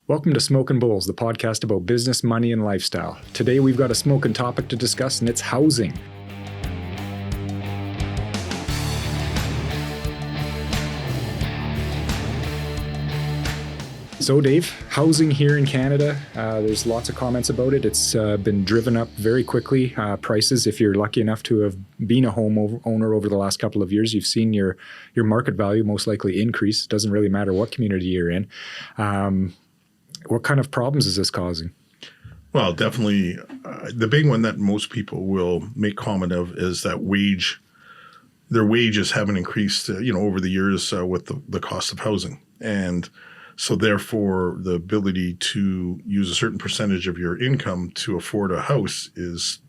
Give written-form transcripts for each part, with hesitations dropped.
Welcome to Smokin Bulls, the podcast about business, money, and lifestyle. Today we've got a smoking topic to discuss, and it's housing. So Dave, housing here in Canada, there's lots of comments about it. It's been driven up very quickly. Prices, if you're lucky enough to have been a homeowner over the last couple of years, you've seen your market value most likely increase. It doesn't really matter what community you're in. What kind of problems is this causing? Well, definitely the big one that most people will make comment of is that their wages haven't increased, over the years with the cost of housing. And so therefore the ability to use a certain percentage of your income to afford a house is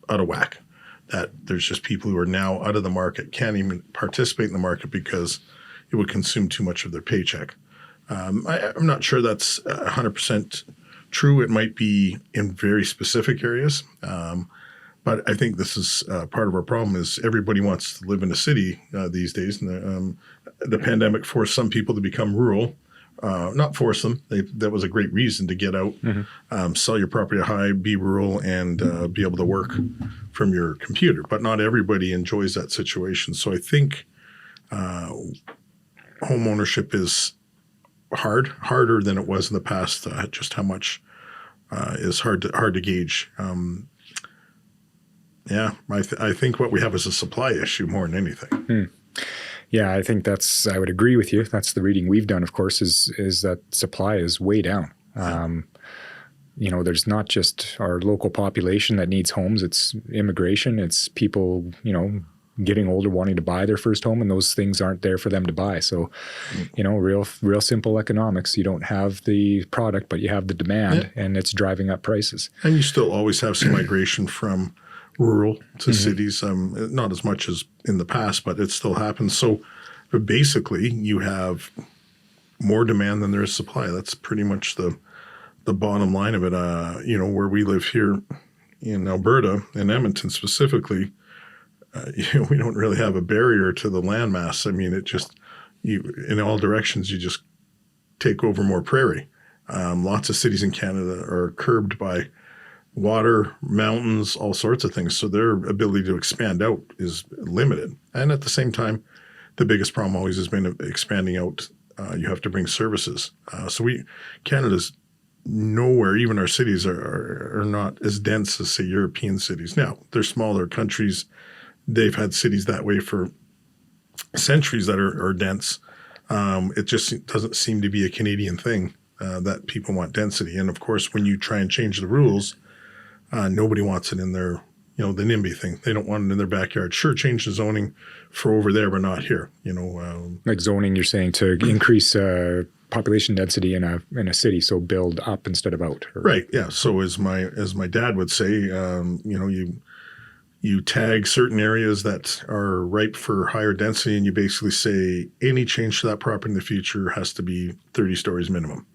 out of whack. That there's just people who are now out of the market, can't even participate in the market because it would consume too much of their paycheck. I'm not sure that's 100% true. It might be in very specific areas. But I think this is part of our problem is everybody wants to live in a city these days. And the pandemic forced some people to become rural, not force them. That was a great reason to get out, sell your property high, be rural, and be able to work from your computer. But not everybody enjoys that situation. So I think home ownership is harder than it was in the past. Just how much is hard to gauge. I think what we have is a supply issue more than anything. Yeah, I think I would agree with you. That's the reading we've done, of course, is that supply is way down. There's not just our local population that needs homes. It's immigration. It's people, getting older, wanting to buy their first home, and those things aren't there for them to buy. So, real simple economics. You don't have the product, but you have the demand, and it's driving up prices. And you still always have some migration from rural to cities, not as much as in the past, but it still happens. So basically, you have more demand than there is supply. That's pretty much the bottom line of it. Where we live here in Alberta, in Edmonton specifically, we don't really have a barrier to the landmass. I mean, in all directions, you just take over more prairie. Lots of cities in Canada are curbed by water, mountains, all sorts of things. So their ability to expand out is limited. And at the same time, the biggest problem always has been expanding out. You have to bring services. Canada's nowhere, even our cities are not as dense as, say, European cities. Now, they're smaller countries. They've had cities that way for centuries that are dense. It just doesn't seem to be a Canadian thing that people want density. And of course, when you try and change the rules, nobody wants it in their, the NIMBY thing. They don't want it in their backyard. Sure, change the zoning for over there, but not here. Like zoning, you're saying to increase population density in a city, so build up instead of out. Right. Yeah. So as my dad would say, you tag certain areas that are ripe for higher density, and you basically say any change to that property in the future has to be 30 stories minimum.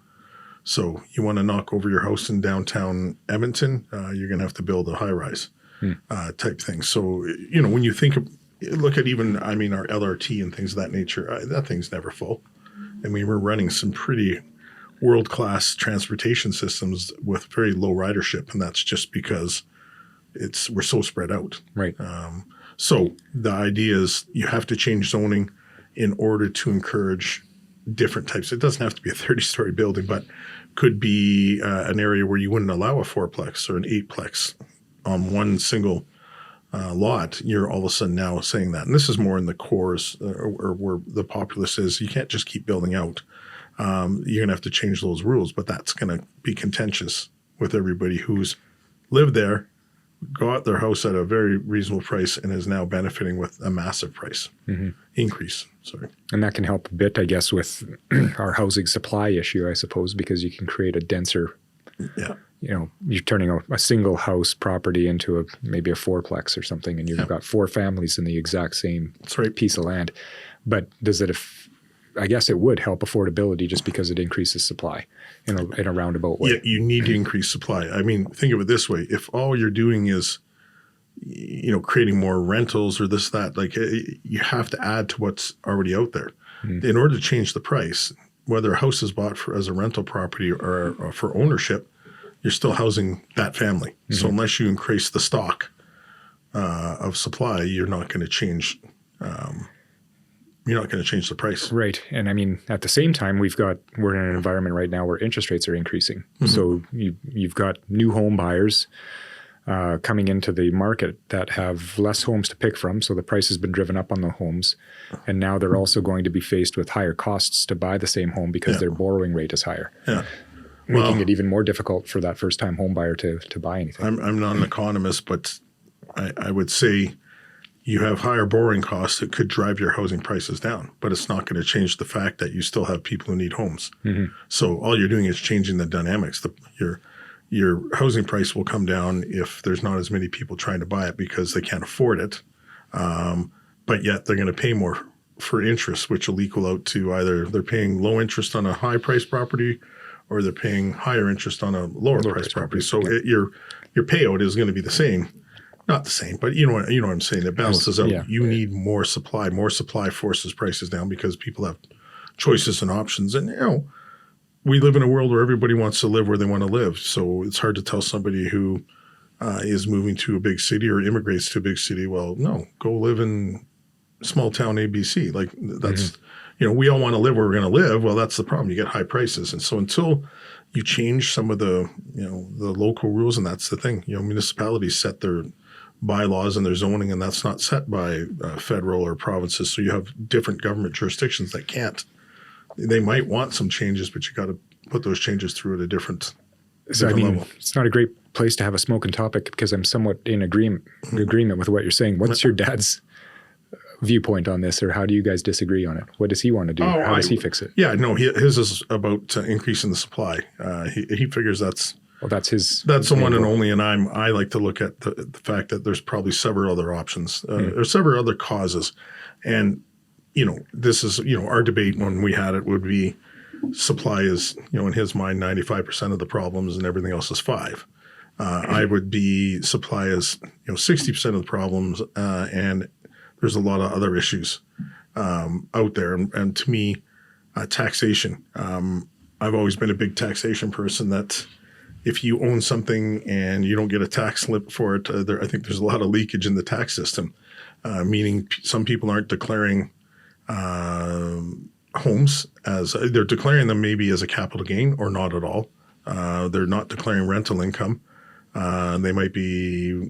So you want to knock over your house in downtown Edmonton, you're going to have to build a high-rise type thing. So, when you look at even, our LRT and things of that nature, that thing's never full. I mean, we're running some pretty world-class transportation systems with very low ridership, and that's just because we're so spread out. Right. So the idea is you have to change zoning in order to encourage different types. It doesn't have to be a 30-story building, but could be an area where you wouldn't allow a fourplex or an eightplex on one single lot. You're all of a sudden now saying that. And this is more in the cores or where the populace is. You can't just keep building out. You're going to have to change those rules, but that's going to be contentious with everybody who's lived there, got their house at a very reasonable price, and is now benefiting with a massive price increase. Sorry. And that can help a bit, I guess, with our housing supply issue, I suppose, because you can create a denser, you're turning a single house property into maybe a fourplex or something, and you've got four families in the exact same piece of land. But I guess it would help affordability just because it increases supply in a roundabout way. Yeah, you need to increase supply. I mean, think of it this way. If all you're doing is, creating more rentals or this, that, you have to add to what's already out there. In order to change the price, whether a house is bought as a rental property or for ownership, you're still housing that family. Mm-hmm. So unless you increase the stock of supply, you're not going to change. You're not going to change the price. Right. And I mean, at the same time, we're in an environment right now where interest rates are increasing. Mm-hmm. So you've got new home buyers coming into the market that have less homes to pick from. So the price has been driven up on the homes. And now they're also going to be faced with higher costs to buy the same home because their borrowing rate is higher. Yeah. Making it even more difficult for that first-time home buyer to buy anything. I'm not an economist, but I would say you have higher borrowing costs that could drive your housing prices down, but it's not going to change the fact that you still have people who need homes. Mm-hmm. So all you're doing is changing the dynamics. Your housing price will come down if there's not as many people trying to buy it because they can't afford it, but yet they're going to pay more for interest, which will equal out to either they're paying low interest on a high-priced property or they're paying higher interest on a lower-priced property. So your payout is going to be the same. Not the same, but you know what I'm saying. It balances out. Yeah. You need more supply. More supply forces prices down because people have choices and options. And we live in a world where everybody wants to live where they want to live. So it's hard to tell somebody who is moving to a big city or immigrates to a big city, well, no, go live in small town ABC. Like that's we all want to live where we're going to live. Well, that's the problem. You get high prices, and so until you change some of the the local rules, and that's the thing. Municipalities set their bylaws and their zoning, and that's not set by federal or provinces. So you have different government jurisdictions that can't. They might want some changes, but you got to put those changes through at a different level. It's not a great place to have a smoking topic because I'm somewhat in agreement with what you're saying. What's your dad's viewpoint on this, or how do you guys disagree on it? What does he want to do? How does he fix it? Yeah, no, his is about increasing the supply. He figures that's the one and only. And I like to look at the fact that there's probably several other options. There's several other causes, and this is our debate when we had it would be supply is in his mind 95% of the problems and everything else is 5%. I would be supply is 60% of the problems, and there's a lot of other issues out there. And to me, taxation. I've always been a big taxation person. That if you own something and you don't get a tax slip for it, I think there's a lot of leakage in the tax system, meaning some people aren't declaring homes as they're declaring them maybe as a capital gain or not at all. They're not declaring rental income. They might be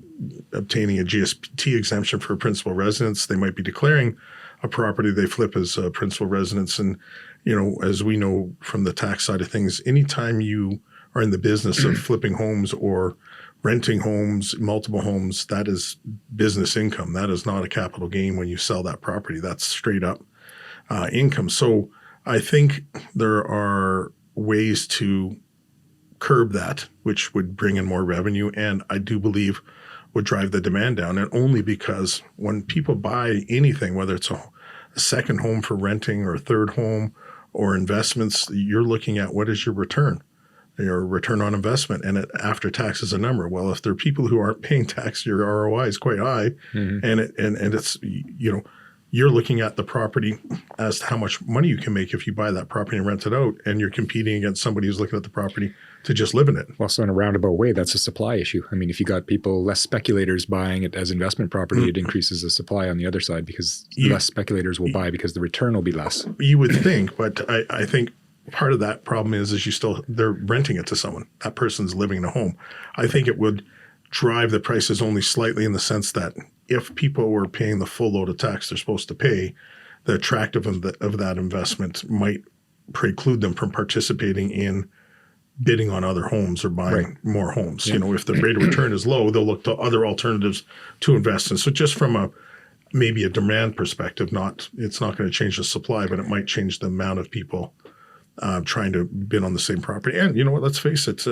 obtaining a GST exemption for a principal residence. They might be declaring a property they flip as a principal residence. And, as we know from the tax side of things, anytime you are in the business of flipping homes or renting homes, multiple homes, that is business income. That is not a capital gain when you sell that property. That's straight up income. So I think there are ways to curb that, which would bring in more revenue, and I do believe would drive the demand down. And only because when people buy anything, whether it's a second home for renting or a third home or investments, you're looking at what is your return on investment, and after tax is a number. Well, if there are people who aren't paying tax, your ROI is quite high, and it's you're looking at the property as to how much money you can make if you buy that property and rent it out, and you're competing against somebody who's looking at the property to just live in it. Well, so in a roundabout way, that's a supply issue. I mean, if you got people, less speculators buying it as investment property, it increases the supply on the other side because less speculators will buy because the return will be less. You would think, but I think part of that problem is they're renting it to someone. That person's living in a home. I think it would drive the prices only slightly in the sense that if people were paying the full load of tax they're supposed to pay, the attractiveness of that investment might preclude them from participating in bidding on other homes or buying more homes. Yeah. If the rate of return is low, they'll look to other alternatives to invest in. So just from maybe a demand perspective, it's not going to change the supply, but it might change the amount of people trying to bid on the same property. And you know what? Let's face it.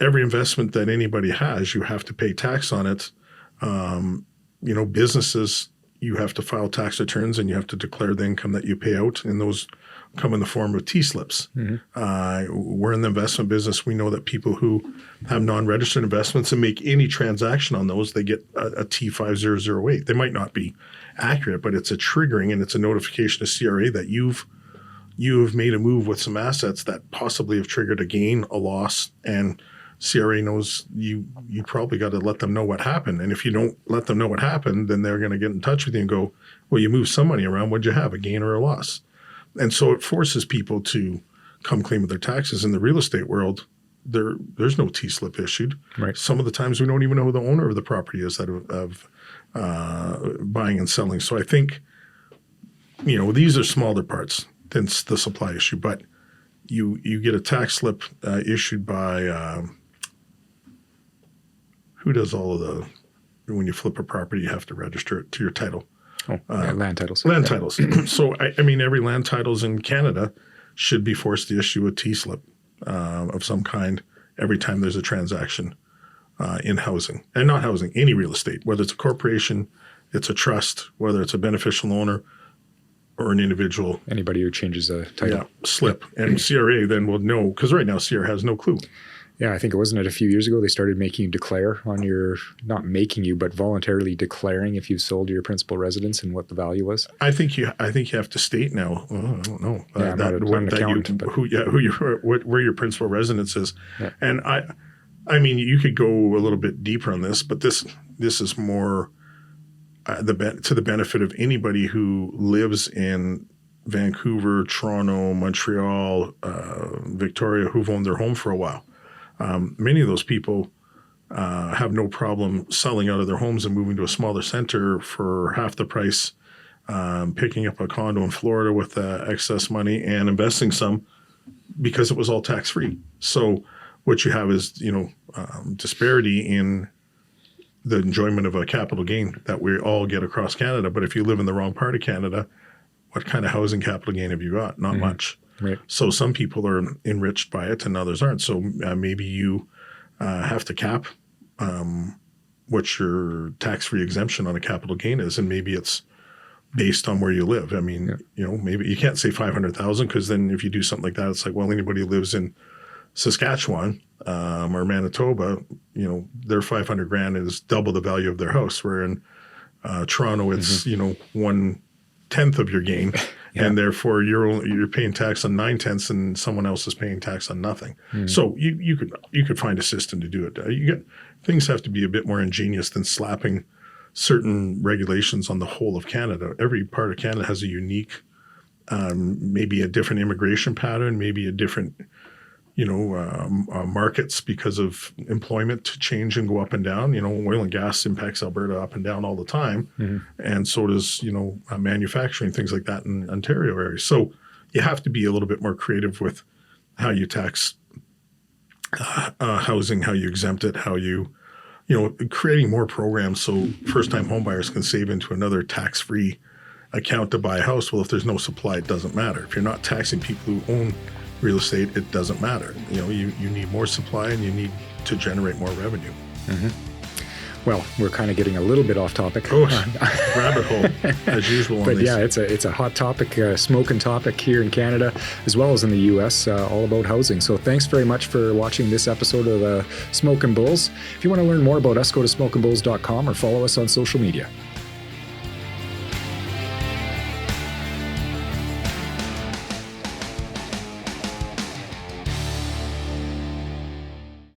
Every investment that anybody has, you have to pay tax on it. Businesses, you have to file tax returns and you have to declare the income that you pay out, and those come in the form of T-slips. We're in the investment business. We know that people who have non-registered investments and make any transaction on those, they get a T5008. They might not be accurate, but it's a triggering and it's a notification to CRA that you've you have made a move with some assets that possibly have triggered a gain, a loss, and CRA knows you probably got to let them know what happened. And if you don't let them know what happened, then they're going to get in touch with you and go, well, you moved some money around. What'd you have, a gain or a loss? And so it forces people to come clean with their taxes. In the real estate world, there's no T-slip issued. Right. Some of the times we don't even know who the owner of the property is that of buying and selling. So I think, these are smaller parts than the supply issue, but you get a tax slip issued by who does all of when you flip a property, you have to register it to your title. Land titles. Land titles. So, every land titles in Canada should be forced to issue a T-slip of some kind every time there's a transaction in housing. And not housing, any real estate, whether it's a corporation, it's a trust, whether it's a beneficial owner or an individual. Anybody who changes a title. Yeah, slip. And CRA then will know, because right now CRA has no clue. Yeah, I think it a few years ago they started making you declare on your, not making you, but voluntarily declaring if you sold your principal residence and what the value was. I think you have to state now. I don't know I'm not an accountant, where your principal residence is, Yeah. and I mean you could go a little bit deeper on this, but this is more to the benefit of anybody who lives in Vancouver, Toronto, Montreal, Victoria, who've owned their home for a while. Many of those people have no problem selling out of their homes and moving to a smaller center for half the price, picking up a condo in Florida with excess money and investing some because it was all tax-free. So what you have is, disparity in the enjoyment of a capital gain that we all get across Canada. But if you live in the wrong part of Canada, what kind of housing capital gain have you got? Not much. Right. So some people are enriched by it and others aren't. So maybe you have to cap what your tax-free exemption on a capital gain is, and maybe it's based on where you live. I mean, maybe you can't say 500,000 because then if you do something like that, it's like, well, anybody who lives in Saskatchewan or Manitoba, their 500 grand is double the value of their house. Where in Toronto, it's 1/10 of your gain. Yeah. And therefore, you're paying tax on 9/10, and someone else is paying tax on nothing. So you could find a system to do it. Things have to be a bit more ingenious than slapping certain regulations on the whole of Canada. Every part of Canada has a unique, maybe a different immigration pattern, maybe a different, markets because of employment to change and go up and down. Oil and gas impacts Alberta up and down all the time. And so does, manufacturing, things like that in Ontario area. So you have to be a little bit more creative with how you tax housing, how you exempt it, how you, creating more programs so first-time homebuyers can save into another tax-free account to buy a house. Well, if there's no supply, it doesn't matter. If you're not taxing people who own real estate, it doesn't matter. You need more supply and you need to generate more revenue. Well, we're kind of getting a little bit off topic. Oh, rabbit hole, as usual. But yeah, it's a hot topic, smoking topic here in Canada, as well as in the U.S., all about housing. So thanks very much for watching this episode of Smokin Bulls. If you want to learn more about us, go to smokinbulls.com or follow us on social media.